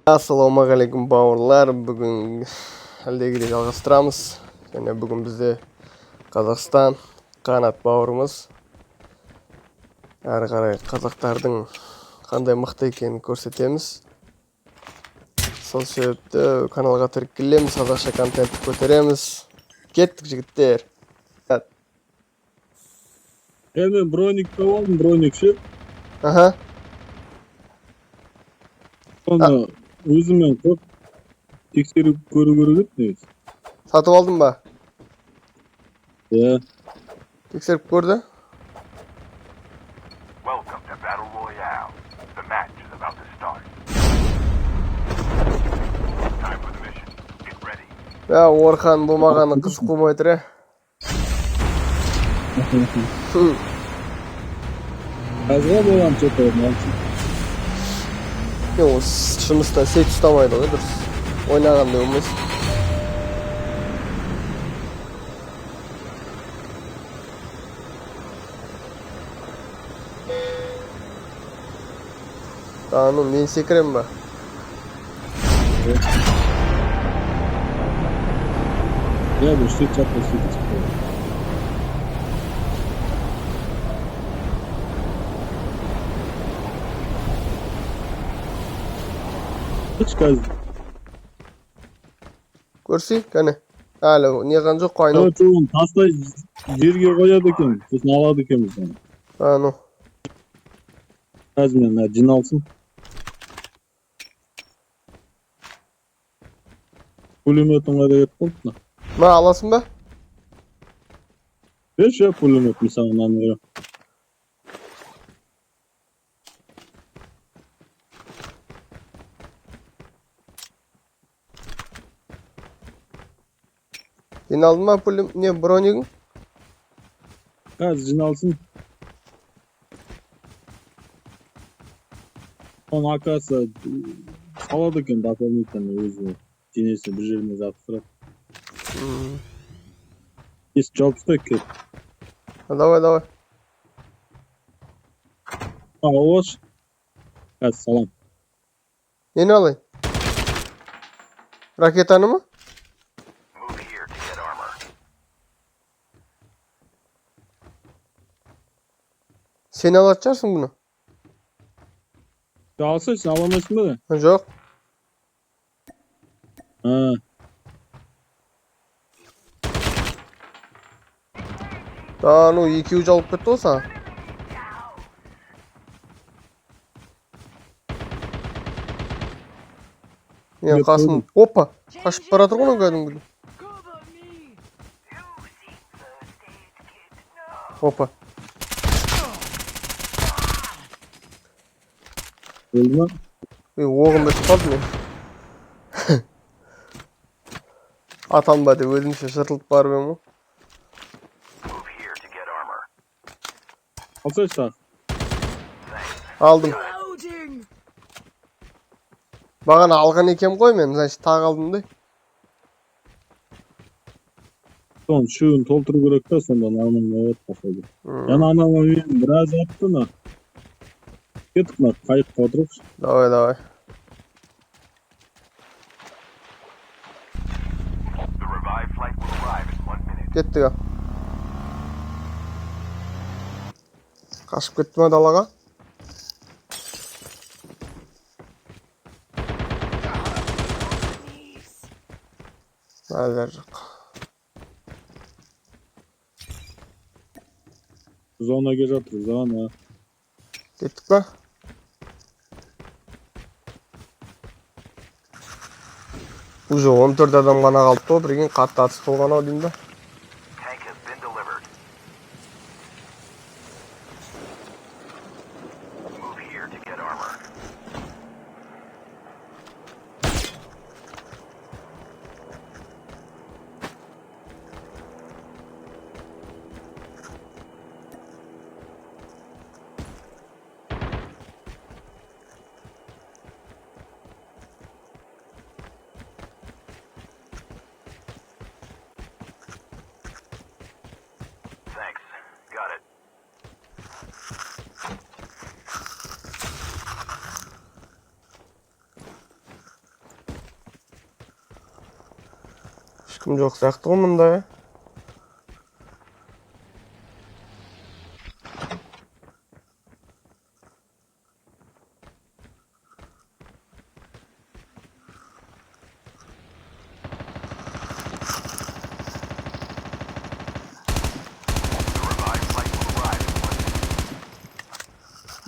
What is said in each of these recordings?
Assalomualaikum bауырлар. Бүгін әлдегідей жалғастырамыз. Және бүгін бізде Қазақстан қанат бауырымыз. Әрі қарай қазақтардың қандай мықты екенін көрсетеміз. Сол себепті каналға тіркелеміз, қазақша контент көтереміз. Кеттік, жігіттер. Мен броник табалдым, броник ше. Аха. Оны өзімен қоп тексеріп көру керек еді. Сатып алдың ба? Иә. Тексеріп көрді? Welcome to Battle Royale. The match is about to start. Time for the mission. Get ready. Орхан болмағаны қызық болмай тұр, Қазға болған что-то мальчик. Жұмыстан сет ұстамайды ғой, дұрыс. Ойнағандай болмас. Мен секірем ба? Я бы что чапа сидеть. Көрсей, кәне. Әлі, неған жоқ қойны. Çoğun tasla жерге қояды екен, сосын алады екенбіз оны. Қазір мен жиналсын. Пулеметің қайда кетіп қалды? Аласың ба? Ше пулемет мысалы намері. Жиналдың ма бронигің? Қазір жиналсын. Оның акасы салады екен дополнительно өзі денесі бір жеріне жабыстырады. Есть жауып ұстайық кет. Давай. Олаш. Қазір салам. Нені алайын? Ракетаны ма? Move here to get armor. Сен алатын шығарсың бұны? Алса сен аламайсың ба да? Жоқ. Екеуі жалып кетті ғой саған. Мен қасым... Опа! Қашып баратыр ғой кәдімгідей. Опа. Өлді ма? Оғым бітіп қалды мен. Атанба деп өзімше жыртылып барып ем ғой. Move here to get armor. Алса сақ. Алдым. Бағана алған екем ғой мен, значит, тағы алдым да. Соны шуын толтыру керек та, сонда нормально болады қасайды. Яна анама мен біраз атты на. Кеттік на, қайыққа отырып. Давай. The revived flight will arrive in 1 minute. Кеттік. Қашып кетті ма далаға? Әлер жоқ. Зонаға жатыр, зона. Кеттік па? Уже 14 адам ғана қалды ғой, бірген қатты атыс болған ау деймін ба? Tank has been delivered. Move here to get armor. kim jok siyakty go munda ya.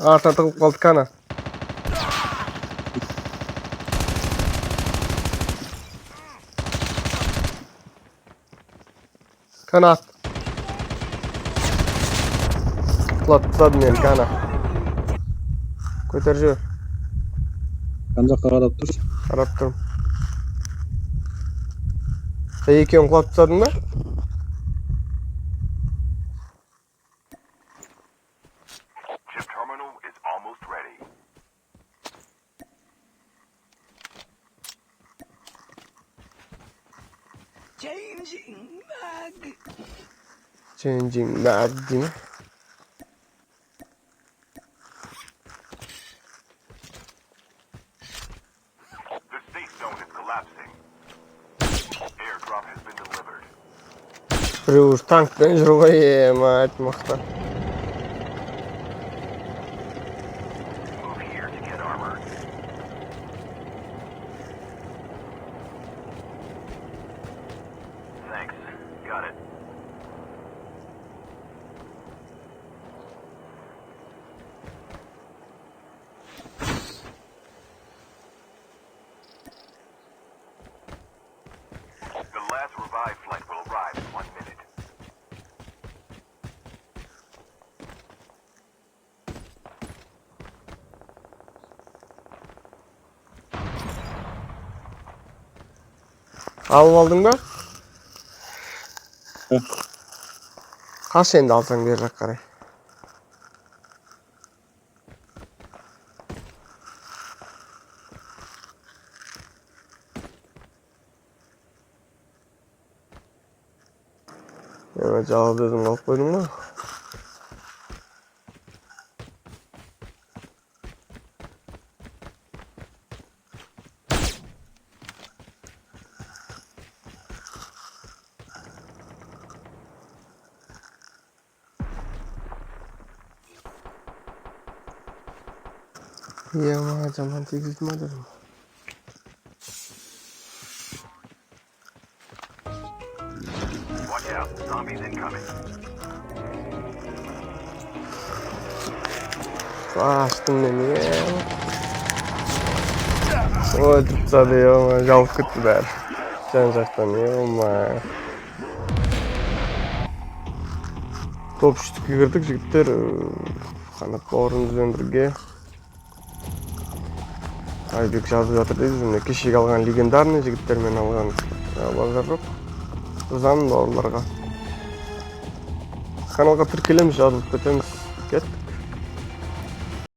Arta tıkıp kaldı kana. Kanat. Tıklattı meni kana. Köterje. Kanca kararap dur. Karap durun. Sen ekeni kulap tutadın mı? Chip terminal is almost ready. Changing mag değil mi? The safe zone is collapsing. Airdrop has been delivered. Prius tankdan жүргөй айтмакта. Move here to get armor. Thanks. Got it. The last revive flight will arrive in 1 minute. Alıp aldın mı? Heh. Kaç endi alsan berjak karay. Yana cevap dedim alıp koydum mu? İyi ama zaman tekizme dedim. Watch out. Zombies incoming. Açtım beni ya. O tutsadı ya ama javuk gitti der. Can-jaktan ya ama. Top şutupka kirdik jigitler. Kanat bawrymyz birge. Aybek жазып жатыр дейт жүзүнө. Кишиге алган легендарный жигиттер менен алган базар жок. Ызан бауырларга. Каналга тиркелемиз, жазылып кетемиз. Кеттик.